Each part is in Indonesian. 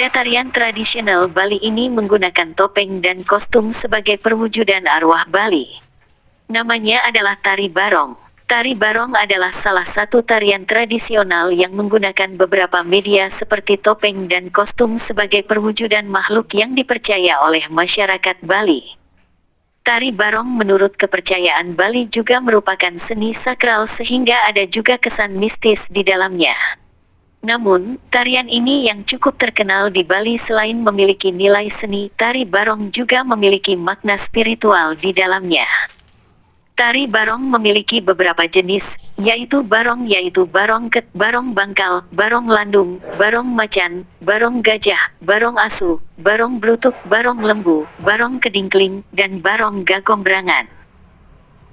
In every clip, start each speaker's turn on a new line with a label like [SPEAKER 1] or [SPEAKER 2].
[SPEAKER 1] Pada tarian tradisional Bali ini menggunakan topeng dan kostum sebagai perwujudan arwah Bali. Namanya adalah tari barong. Tari barong adalah salah satu tarian tradisional yang menggunakan beberapa media seperti topeng dan kostum sebagai perwujudan makhluk yang dipercaya oleh masyarakat Bali. Tari barong menurut kepercayaan Bali juga merupakan seni sakral sehingga ada juga kesan mistis di dalamnya. Namun, tarian ini yang cukup terkenal di Bali selain memiliki nilai seni, tari barong juga memiliki makna spiritual di dalamnya. Tari barong memiliki beberapa jenis, yaitu barong ket, barong bangkal, barong landung, barong macan, barong gajah, barong asu, barong brutuk, barong lembu, barong kedingkling, dan barong gagombrangan.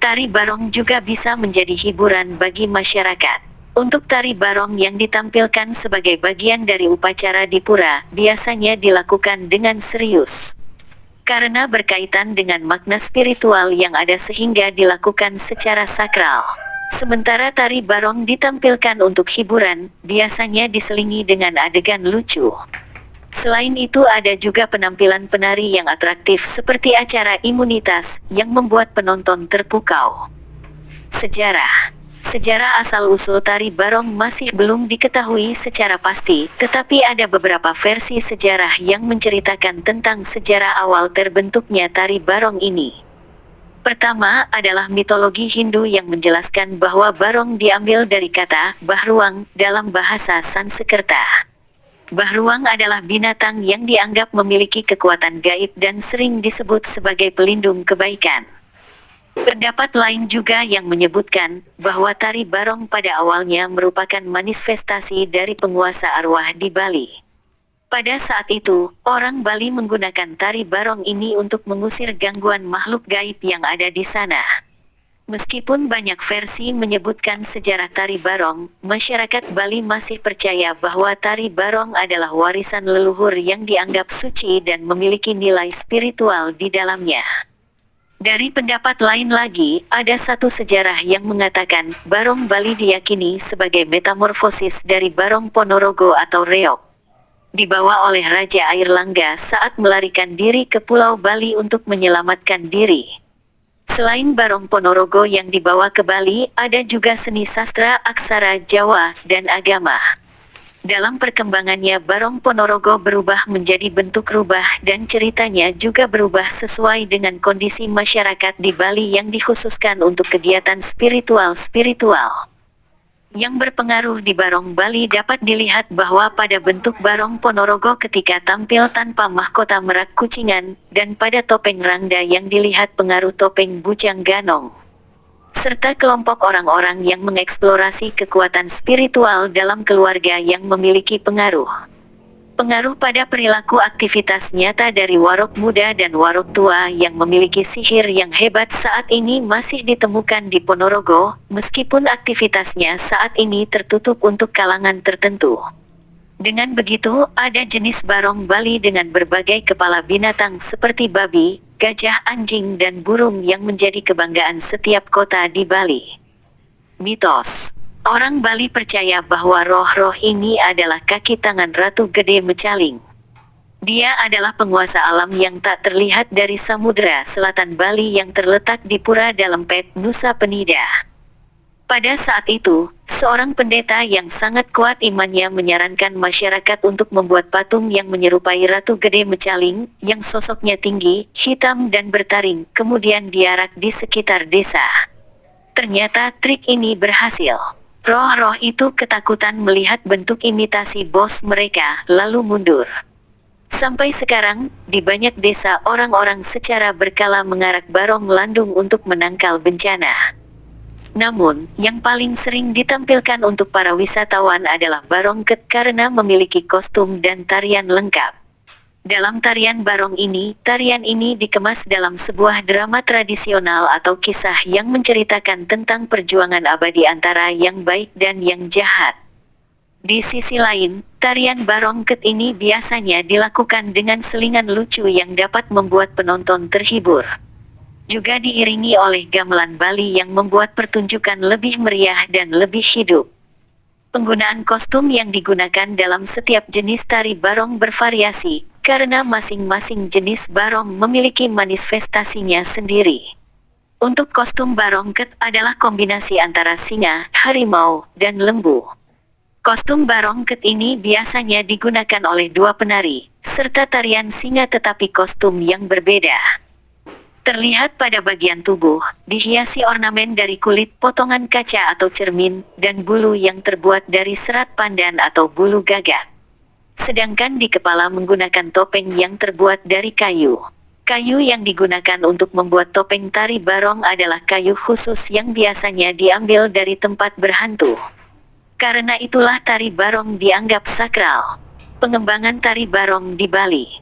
[SPEAKER 1] Tari barong juga bisa menjadi hiburan bagi masyarakat. Untuk tari barong yang ditampilkan sebagai bagian dari upacara di pura, biasanya dilakukan dengan serius. Karena berkaitan dengan makna spiritual yang ada sehingga dilakukan secara sakral. Sementara tari barong ditampilkan untuk hiburan, biasanya diselingi dengan adegan lucu. Selain itu ada juga penampilan penari yang atraktif seperti acara imunitas, yang membuat penonton terpukau. Sejarah asal-usul tari barong masih belum diketahui secara pasti, tetapi ada beberapa versi sejarah yang menceritakan tentang sejarah awal terbentuknya tari barong ini. Pertama adalah mitologi Hindu yang menjelaskan bahwa barong diambil dari kata bahruang dalam bahasa Sanskerta. Bahruang adalah binatang yang dianggap memiliki kekuatan gaib dan sering disebut sebagai pelindung kebaikan. Pendapat lain juga yang menyebutkan bahwa tari barong pada awalnya merupakan manifestasi dari penguasa arwah di Bali. Pada saat itu, orang Bali menggunakan tari barong ini untuk mengusir gangguan makhluk gaib yang ada di sana. Meskipun banyak versi menyebutkan sejarah tari barong, masyarakat Bali masih percaya bahwa tari barong adalah warisan leluhur yang dianggap suci dan memiliki nilai spiritual di dalamnya. Dari pendapat lain lagi, ada satu sejarah yang mengatakan barong Bali diyakini sebagai metamorfosis dari barong Ponorogo atau Reog. Dibawa oleh Raja Airlangga saat melarikan diri ke Pulau Bali untuk menyelamatkan diri. Selain barong Ponorogo yang dibawa ke Bali, ada juga seni sastra, aksara Jawa, dan agama. Dalam perkembangannya barong Ponorogo berubah menjadi bentuk rubah dan ceritanya juga berubah sesuai dengan kondisi masyarakat di Bali yang dikhususkan untuk kegiatan spiritual. Yang berpengaruh di barong Bali dapat dilihat bahwa pada bentuk barong Ponorogo ketika tampil tanpa mahkota merak kucingan, dan pada topeng rangda yang dilihat pengaruh topeng bujang ganong. Serta kelompok orang-orang yang mengeksplorasi kekuatan spiritual dalam keluarga yang memiliki pengaruh. Pengaruh pada perilaku aktivitas nyata dari warog muda dan warog tua yang memiliki sihir yang hebat saat ini masih ditemukan di Ponorogo, meskipun aktivitasnya saat ini tertutup untuk kalangan tertentu. Dengan begitu, ada jenis barong Bali dengan berbagai kepala binatang seperti babi, gajah, anjing, dan burung yang menjadi kebanggaan setiap kota di Bali. Mitos. Orang Bali percaya bahwa roh-roh ini adalah kaki tangan Ratu Gede Mecaling. Dia adalah penguasa alam yang tak terlihat dari Samudra Selatan Bali yang terletak di Pura Dalempet, Nusa Penida. Pada saat itu, seorang pendeta yang sangat kuat imannya menyarankan masyarakat untuk membuat patung yang menyerupai Ratu Gede Mecaling, yang sosoknya tinggi, hitam dan bertaring, kemudian diarak di sekitar desa. Ternyata trik ini berhasil. Roh-roh itu ketakutan melihat bentuk imitasi bos mereka, lalu mundur. Sampai sekarang, di banyak desa orang-orang secara berkala mengarak barong landung untuk menangkal bencana. Namun, yang paling sering ditampilkan untuk para wisatawan adalah barong ket karena memiliki kostum dan tarian lengkap. Dalam tarian barong ini, tarian ini dikemas dalam sebuah drama tradisional atau kisah yang menceritakan tentang perjuangan abadi antara yang baik dan yang jahat. Di sisi lain, tarian barong ket ini biasanya dilakukan dengan selingan lucu yang dapat membuat penonton terhibur. Juga diiringi oleh gamelan Bali yang membuat pertunjukan lebih meriah dan lebih hidup. Penggunaan kostum yang digunakan dalam setiap jenis tari barong bervariasi, karena masing-masing jenis barong memiliki manifestasinya sendiri. Untuk kostum barongket adalah kombinasi antara singa, harimau, dan lembu. Kostum barongket ini biasanya digunakan oleh dua penari, serta tarian singa tetapi kostum yang berbeda. Terlihat pada bagian tubuh, dihiasi ornamen dari kulit potongan kaca atau cermin, dan bulu yang terbuat dari serat pandan atau bulu gagak. Sedangkan di kepala menggunakan topeng yang terbuat dari kayu. Kayu yang digunakan untuk membuat topeng tari barong adalah kayu khusus yang biasanya diambil dari tempat berhantu. Karena itulah tari barong dianggap sakral. Pengembangan tari barong di Bali.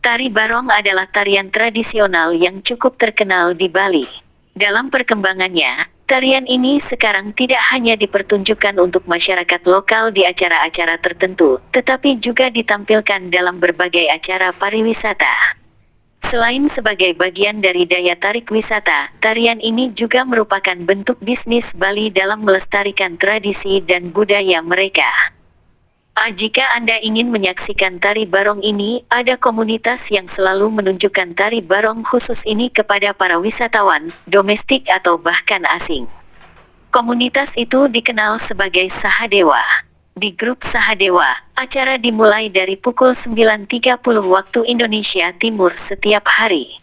[SPEAKER 1] Tari barong adalah tarian tradisional yang cukup terkenal di Bali. Dalam perkembangannya, tarian ini sekarang tidak hanya dipertunjukkan untuk masyarakat lokal di acara-acara tertentu, tetapi juga ditampilkan dalam berbagai acara pariwisata. Selain sebagai bagian dari daya tarik wisata, tarian ini juga merupakan bentuk bisnis Bali dalam melestarikan tradisi dan budaya mereka. Jika Anda ingin menyaksikan tari barong ini, ada komunitas yang selalu menunjukkan tari barong khusus ini kepada para wisatawan, domestik atau bahkan asing. Komunitas itu dikenal sebagai Sahadewa. Di grup Sahadewa, acara dimulai dari pukul 9.30 waktu Indonesia Timur setiap hari.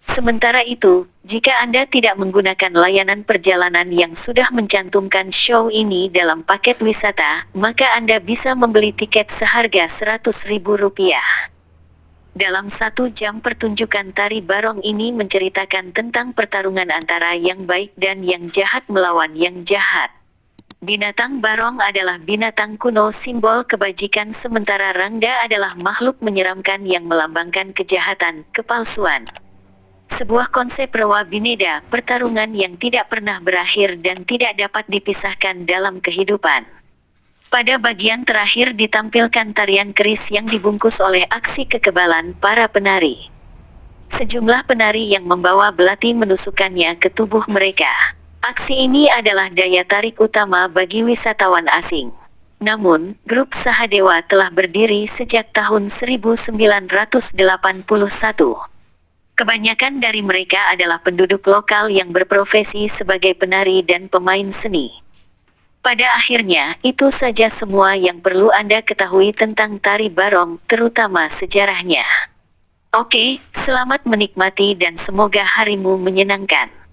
[SPEAKER 1] Sementara itu, jika Anda tidak menggunakan layanan perjalanan yang sudah mencantumkan show ini dalam paket wisata, maka Anda bisa membeli tiket seharga Rp100.000. Dalam 1 jam pertunjukan tari barong ini menceritakan tentang pertarungan antara yang baik dan yang jahat melawan yang jahat. Binatang barong adalah binatang kuno simbol kebajikan sementara Rangda adalah makhluk menyeramkan yang melambangkan kejahatan, kepalsuan. Sebuah konsep Rewa Bineda, pertarungan yang tidak pernah berakhir dan tidak dapat dipisahkan dalam kehidupan. Pada bagian terakhir ditampilkan tarian keris yang dibungkus oleh aksi kekebalan para penari. Sejumlah penari yang membawa belati menusukkannya ke tubuh mereka. Aksi ini adalah daya tarik utama bagi wisatawan asing. Namun, grup Sahadewa telah berdiri sejak tahun 1981. Kebanyakan dari mereka adalah penduduk lokal yang berprofesi sebagai penari dan pemain seni. Pada akhirnya, itu saja semua yang perlu Anda ketahui tentang tari barong, terutama sejarahnya. Oke, selamat menikmati dan semoga harimu menyenangkan.